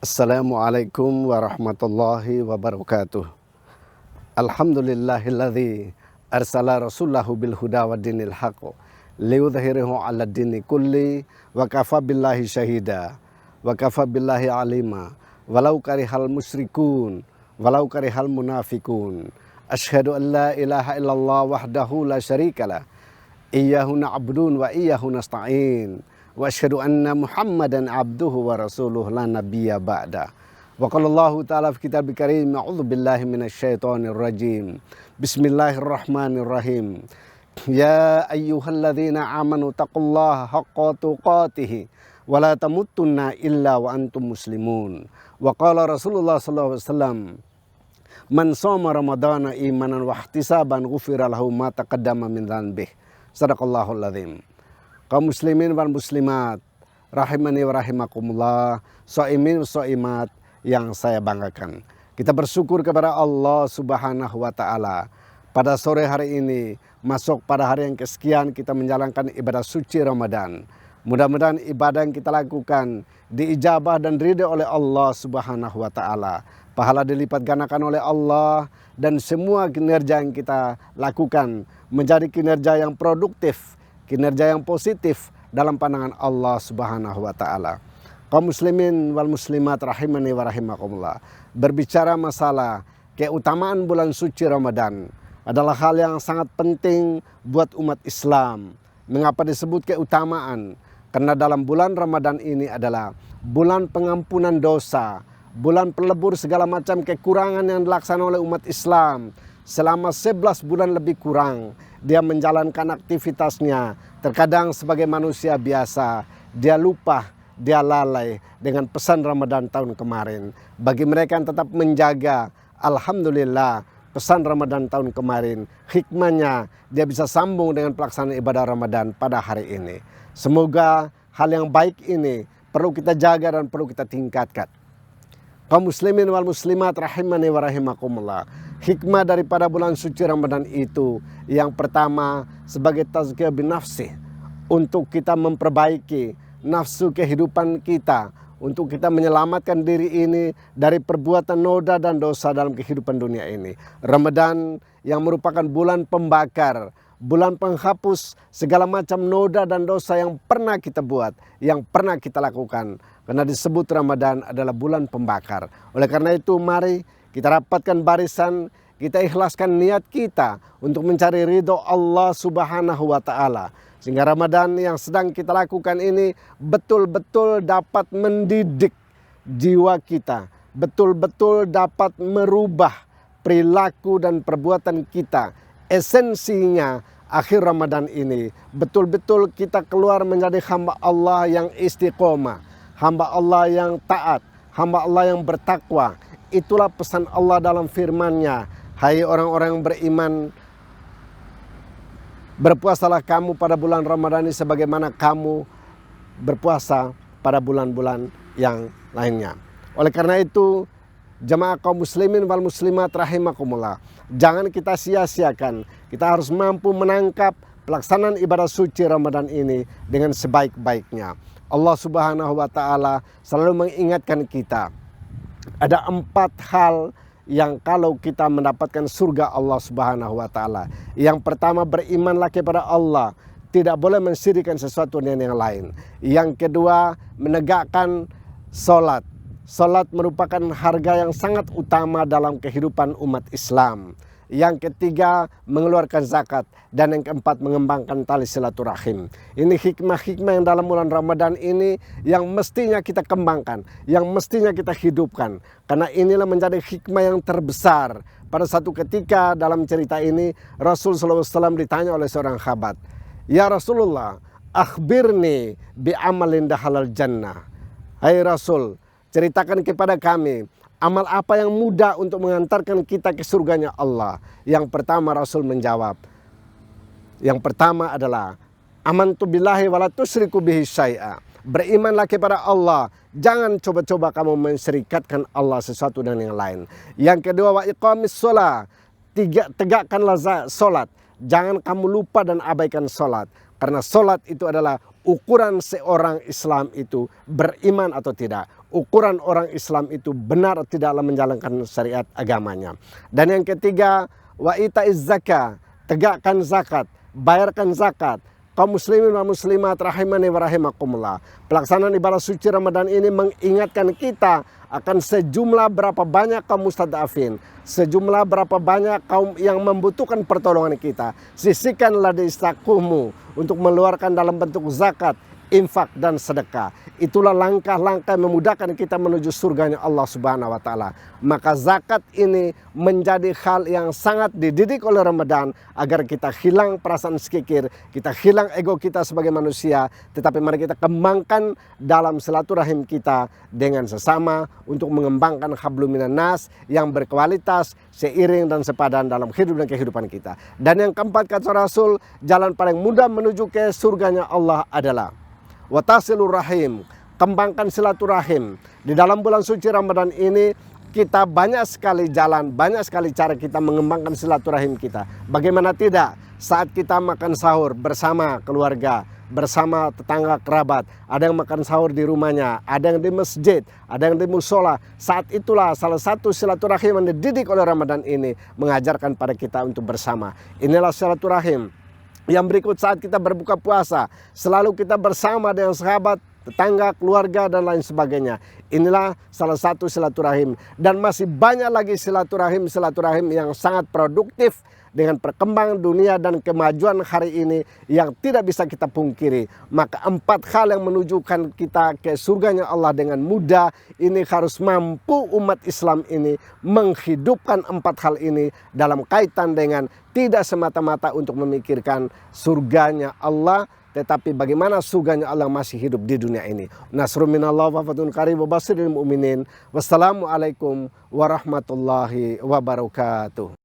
Assalamualaikum warahmatullahi wabarakatuh. Alhamdulillahilladzi arsala rasulahu bil huda wa dinil haqq liyudhhirahu 'ala dini kulli wa kafa billahi syahida wa kafa billahi alima walau karihal musyrikun walau karihal munafikun. Asyhadu an la ilaha illallah wahdahu la syarikalah iyyahu na'budun wa iyyahu nasta'in. Wa asyhadu anna Muhammadan abduhu wa rasuluhu la nabiyya ba'da. Wa qala Allahu ta'ala fi kitabil karim, a'udzu billahi minasyaitonir rajim. Bismillahirrahmanirrahim. Ya ayyuhalladzina amanu taqullaha haqqa tuqatih wa la tamutunna illa wa antum muslimun. Wa qala Rasulullah sallallahu alaihi wasallam, man shoma ramadhana imanan wa ihtisaban ghufira lahu ma taqaddama min dhanbihi. Shadaqallahul adzim. Kaum muslimin wal muslimat rahimani wa rahimakumullah, shaimin shaimat yang saya banggakan. Kita bersyukur kepada Allah Subhanahu wa taala. Pada sore hari ini masuk pada hari yang kesekian kita menjalankan ibadah suci Ramadan. Mudah-mudahan ibadah yang kita lakukan diijabah dan ridha oleh Allah Subhanahu wa taala. Pahala dilipat gandakan oleh Allah dan semua kinerja yang kita lakukan menjadi kinerja yang produktif, kinerja yang positif dalam pandangan Allah Subhanahu wa taala. Kaum muslimin wal muslimat rahimani wa rahimakumullah. Berbicara masalah keutamaan bulan suci Ramadan adalah hal yang sangat penting buat umat Islam. Mengapa disebut keutamaan? Karena dalam bulan Ramadan ini adalah bulan pengampunan dosa, bulan pelebur segala macam kekurangan yang dilaksanakan oleh umat Islam. Selama 11 bulan lebih kurang dia menjalankan aktivitasnya. Terkadang sebagai manusia biasa dia lupa, dia lalai dengan pesan Ramadan tahun kemarin. Bagi mereka yang tetap menjaga, alhamdulillah pesan Ramadan tahun kemarin, hikmahnya dia bisa sambung dengan pelaksanaan ibadah Ramadan pada hari ini. Semoga hal yang baik ini perlu kita jaga dan perlu kita tingkatkan. Kaum muslimin wal muslimat rahimani wa rahimakumullah. Hikmah daripada bulan suci Ramadan itu yang pertama sebagai tazkiyah bin nafsi, untuk kita memperbaiki nafsu kehidupan kita, untuk kita menyelamatkan diri ini dari perbuatan noda dan dosa dalam kehidupan dunia ini. Ramadan yang merupakan bulan pembakar, bulan penghapus segala macam noda dan dosa yang pernah kita buat, yang pernah kita lakukan. Karena disebut Ramadan adalah bulan pembakar. Oleh karena itu mari kita rapatkan barisan, kita ikhlaskan niat kita untuk mencari ridho Allah Subhanahu wa taala. Sehingga Ramadan yang sedang kita lakukan ini betul-betul dapat mendidik jiwa kita, betul-betul dapat merubah perilaku dan perbuatan kita. Esensinya akhir Ramadan ini betul-betul kita keluar menjadi hamba Allah yang istiqomah, hamba Allah yang taat, hamba Allah yang bertakwa. Itulah pesan Allah dalam firman-Nya, hai orang-orang yang beriman, berpuasalah kamu pada bulan Ramadan ini sebagaimana kamu berpuasa pada bulan-bulan yang lainnya. Oleh karena itu, jemaah kaum muslimin wal muslimat rahimakumullah, jangan kita sia-siakan. Kita harus mampu menangkap pelaksanaan ibadah suci Ramadan ini dengan sebaik-baiknya. Allah Subhanahu wa taala selalu mengingatkan kita, ada 4 hal yang kalau kita mendapatkan surga Allah Subhanahu wa taala. Yang pertama, berimanlah kepada Allah, tidak boleh mensyirikkan sesuatu dengan yang lain. Yang kedua, menegakkan salat. Salat merupakan harga yang sangat utama dalam kehidupan umat Islam. Yang ketiga, mengeluarkan zakat. Dan yang keempat, mengembangkan tali silaturahim. Ini hikmah-hikmah yang dalam bulan Ramadan ini yang mestinya kita kembangkan, yang mestinya kita hidupkan. Karena inilah menjadi hikmah yang terbesar. Pada satu ketika dalam cerita ini, Rasul SAW ditanya oleh seorang sahabat, ya Rasulullah, akhbirni bi amalin dahalal jannah. Hai Rasul, ceritakan kepada kami, amal apa yang mudah untuk mengantarkan kita ke surganya Allah. Yang pertama Rasul menjawab, yang pertama adalah amantu billahi wala tusyriku bihi syai'a. Berimanlah kepada Allah, jangan coba-coba kamu menserikatkan Allah sesuatu dengan yang lain. Yang kedua, wa iqamis shalah, tegakkanlah salat, jangan kamu lupa dan abaikan salat. Karena salat itu adalah ukuran seorang Islam itu beriman atau tidak. ukuran orang Islam itu benar tidaklah menjalankan syariat agamanya. Dan yang ketiga, wa itaiz zakah, tegakkan zakat, bayarkan zakat. Kaum muslimin dan muslimat rahimani wa rahimakumullah. Pelaksanaan ibadah suci Ramadan ini mengingatkan kita akan sejumlah berapa banyak kaum mustadafin, sejumlah berapa banyak kaum yang membutuhkan pertolongan kita. Sisihkanlah dari sakumu untuk mengeluarkan dalam bentuk zakat, infak dan sedekah. Itulah langkah-langkah yang memudahkan kita menuju surganya Allah Subhanahu wa taala. Maka zakat ini menjadi hal yang sangat dididik oleh Ramadan agar kita hilang perasaan sekikir, kita hilang ego kita sebagai manusia, tetapi mari kita kembangkan dalam silaturahim kita dengan sesama untuk mengembangkan hablum minan nas yang berkualitas, seiring dan sepadan dalam hidup dan kehidupan kita. Dan yang keempat kata Rasul, jalan paling mudah menuju ke surganya Allah adalah watasilur rahim, kembangkan silaturahim. Di dalam bulan suci Ramadan ini kita banyak sekali jalan, banyak sekali cara kita mengembangkan silaturahim kita. Bagaimana tidak saat kita makan sahur bersama keluarga, bersama tetangga kerabat, ada yang makan sahur di rumahnya, ada yang di masjid, ada yang di musola. Saat itulah salah satu silaturahim yang dididik oleh Ramadan ini mengajarkan pada kita untuk bersama. Inilah silaturahim. Yang berikut, saat kita berbuka puasa, selalu kita bersama dengan sahabat, tetangga, keluarga, dan lain sebagainya. Inilah salah satu silaturahim. Dan masih banyak lagi silaturahim yang sangat produktif dengan perkembangan dunia dan kemajuan hari ini yang tidak bisa kita pungkiri. Maka 4 hal yang menunjukkan kita ke surganya Allah dengan mudah, ini harus mampu umat Islam ini menghidupkan 4 hal ini dalam kaitan dengan tidak semata-mata untuk memikirkan surganya Allah, tetapi bagaimana surganya Allah masih hidup di dunia ini. Nasrun minallah wa fatun qarib wa basyiril mu'minin. Wassalamualaikum warahmatullahi wabarakatuh.